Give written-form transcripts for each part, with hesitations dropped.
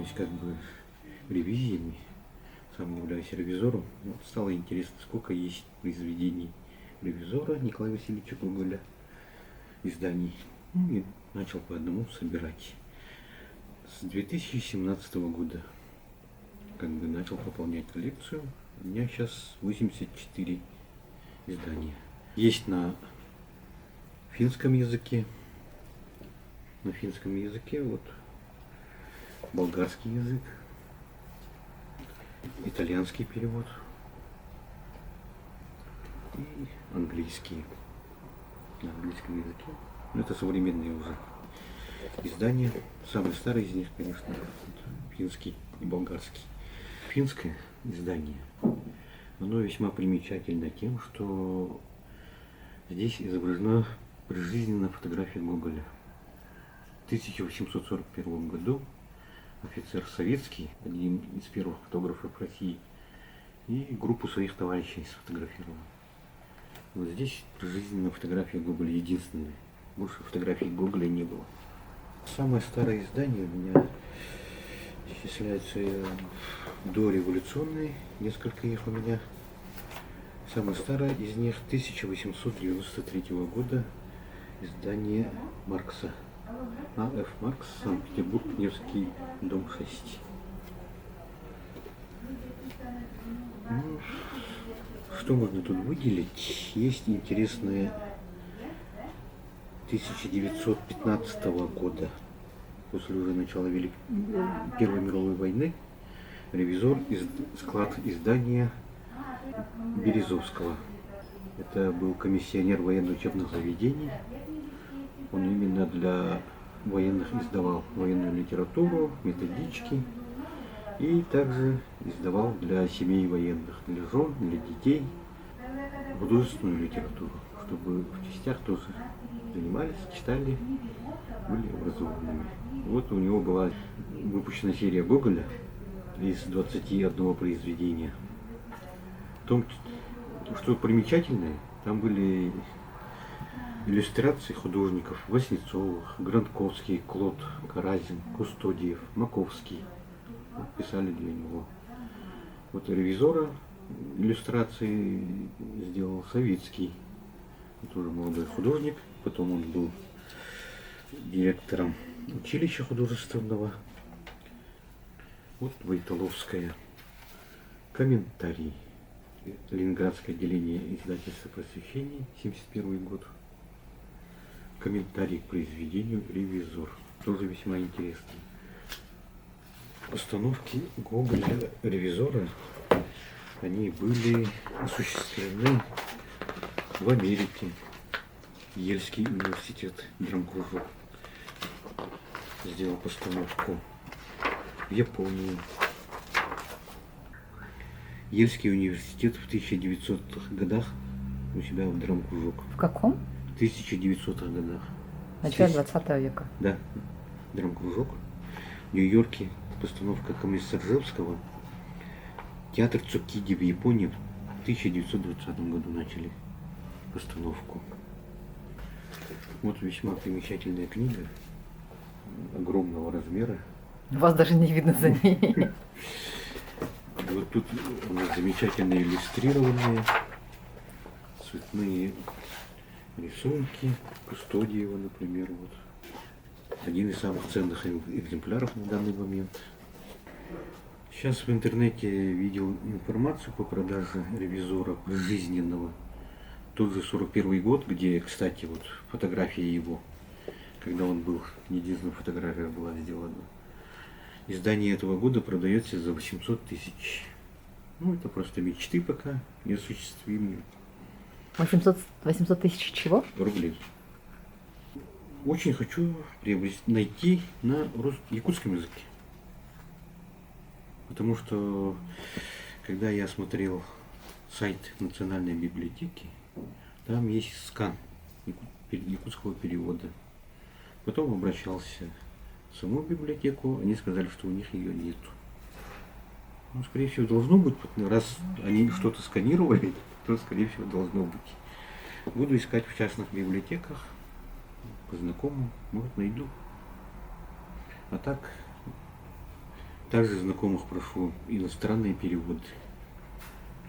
занимаюсь как бы ревизиями, сам являюсь ревизором. Вот стало интересно, сколько есть произведений ревизора Николая Васильевича Гоголя, изданий. Ну, и начал по одному собирать. С 2017 года как бы начал пополнять коллекцию. У меня сейчас 84 издания. Есть на финском языке. На финском языке вот болгарский язык, итальянский перевод и английский. На английском языке. Но это современные уже издания. Самый старый из них, конечно, финский и болгарский. Финское издание, оно весьма примечательно тем, что здесь изображена прижизненная фотография Гоголя. В 1841 году офицер советский, один из первых фотографов России, и группу своих товарищей сфотографировал. Вот здесь прижизненная фотография Гоголя единственная. Больше фотографий Гоголя не было. Самое старое издание у меня исчисляется дореволюционные, несколько их у меня. Самое старое из них 1893 года издание Маркса. А.Ф. Маркс, Санкт-Петербург, Невский, дом 6. Ну, что можно тут выделить? Есть интересные 1915 года, после уже начала Первой мировой войны, ревизор склад издания Березовского. Это был комиссионер военно-учебных заведений. Он именно для военных издавал военную литературу, методички и также издавал для семей военных, для жен, для детей художественную литературу, чтобы в частях тоже занимались, читали, были образованными. Вот у него была выпущена серия Гоголя из 21 произведения. В том, что примечательное, там были иллюстрации художников Васнецовых, Гранковский, Клод, Каразин, Кустодиев, Маковский. Вот писали для него. Вот ревизора иллюстрации сделал Савицкий. Тоже молодой художник. Потом он был директором училища художественного. Вот Войтоловская. Комментарий. Ленинградское отделение издательства «Просвещение», 1971 год. Комментарий к произведению «Ревизор». Тоже весьма интересный. Постановки Гоголя «Ревизора», они были осуществлены в Америке. Ельский университет, драмкружок, сделал постановку. В Японии. Ельский университет в 1900-х годах у себя в драмкружок. В каком? В 1900-х годах. В начале 20 века. Да, драмкружок. В Нью-Йорке постановка Комиссаржевского. Театр Цукиди в Японии в 1920 году начали постановку. Вот весьма примечательная книга огромного размера. Вас даже не видно за ней. Вот тут у нас замечательно иллюстрированные цветные рисунки. Кустодиева, например, вот. Один из самых ценных экземпляров на данный момент. Сейчас в интернете видел информацию по продаже ревизора жизненного. Тот же 41 год, где, кстати, вот фотография его, когда он был, единственная фотография была сделана. Издание этого года продается за 800 тысяч. Ну, это просто мечты пока неосуществимые. 800 тысяч чего? Рублей. Очень хочу найти на якутском языке. Потому что, когда я смотрел сайт Национальной библиотеки, там есть скан якутского перевода. Потом обращался в саму библиотеку, они сказали, что у них ее нету. Ну, скорее всего, должно быть, раз они что-то сканировали, то, скорее всего, должно быть. Буду искать в частных библиотеках, по знакомым, может, найду. А так, Также знакомых прошу иностранные переводы.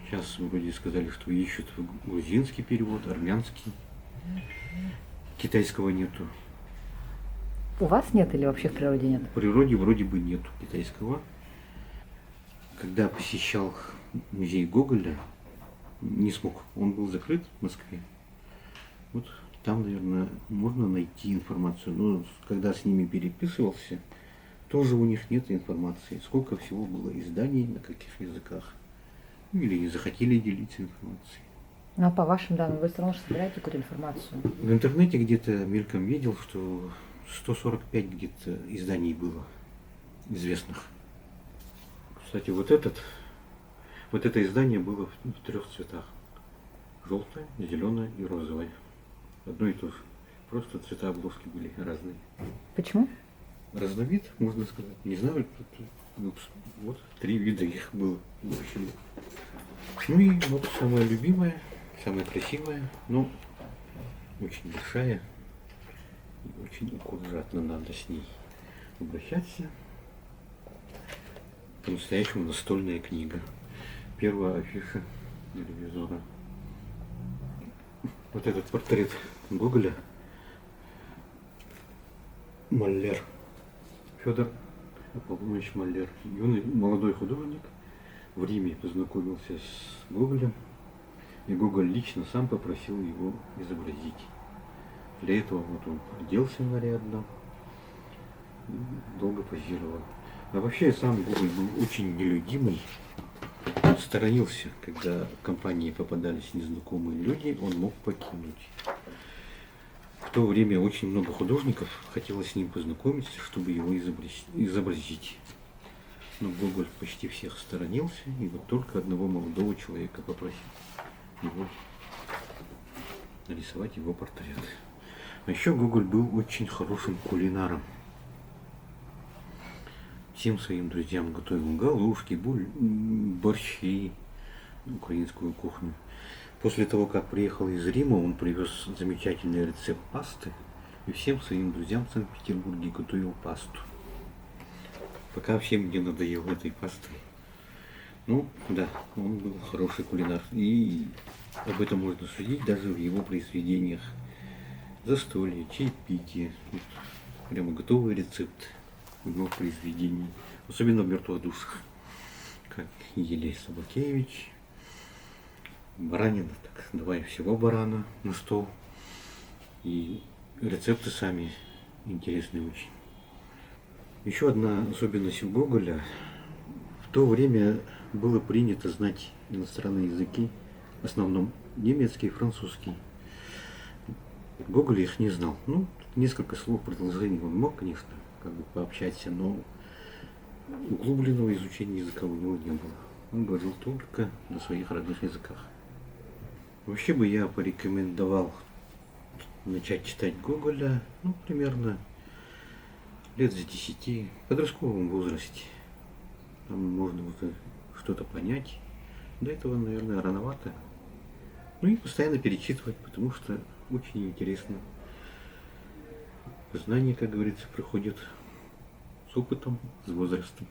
Сейчас вроде сказали, что ищут грузинский перевод, армянский. Китайского нету. У вас нет или вообще в природе нет? В природе вроде бы нету китайского. Когда посещал музей Гоголя, не смог. Он был закрыт в Москве. Вот там, наверное, можно найти информацию. Но когда с ними переписывался, тоже у них нет информации. Сколько всего было изданий, на каких языках. Ну, или не захотели делиться информацией. Ну, а по вашим данным, вы все равно же собираете какую-то информацию. В интернете где-то мельком видел, что 145 где-то изданий было известных. Кстати, вот это издание было в 3 цветах. Желтое, зеленое и розовое. Одно и то же. Просто цвета обложки были разные. Почему? Разновид, можно сказать. Не знаю, вот 3 вида их было. В общем. Ну и вот самая любимая, самая красивая, но очень большая. И очень аккуратно надо с ней обращаться. По-настоящему настольная книга. Первая афиша телевизора. Вот этот портрет Гоголя. Маллер. Федор Аполлоныч Маллер. Юный молодой художник. В Риме познакомился с Гоголем. И Гоголь лично сам попросил его изобразить. Для этого вот он оделся нарядно. И долго позировал. А вообще сам Гоголь был очень нелюдимый. Сторонился, когда в компании попадались незнакомые люди, он мог покинуть. В то время очень много художников хотелось с ним познакомиться, чтобы его изобразить. Но Гоголь почти всех сторонился, и вот только одного молодого человека попросил его нарисовать его портрет. А еще Гоголь был очень хорошим кулинаром. Всем своим друзьям готовил галушки, борщи, украинскую кухню. После того, как приехал из Рима, он привез замечательный рецепт пасты и всем своим друзьям в Санкт-Петербурге готовил пасту. Пока всем не надоел этой пастой. Ну, да, он был хороший кулинар. И об этом можно судить даже в его произведениях. Застолье, чаепитие. Вот, прямо готовый рецепт в его произведений. Особенно в «Мертвых душах». Как Елей Собакевич. Баранина, так, давай всего барана на стол. И рецепты сами интересные очень. Еще одна особенность у Гоголя. В то время было принято знать иностранные языки, в основном немецкий и французский. Гоголь их не знал. Ну, несколько слов продолжений он мог, конечно, как бы пообщаться, но углубленного изучения языка у него не было. Он говорил только на своих родных языках. Вообще бы я порекомендовал начать читать Гоголя, ну, примерно лет с 10, в подростковом возрасте. Там можно уже что-то понять. До этого, наверное, рановато. Ну и постоянно перечитывать, потому что очень интересно. Знания, как говорится, приходят с опытом, с возрастом.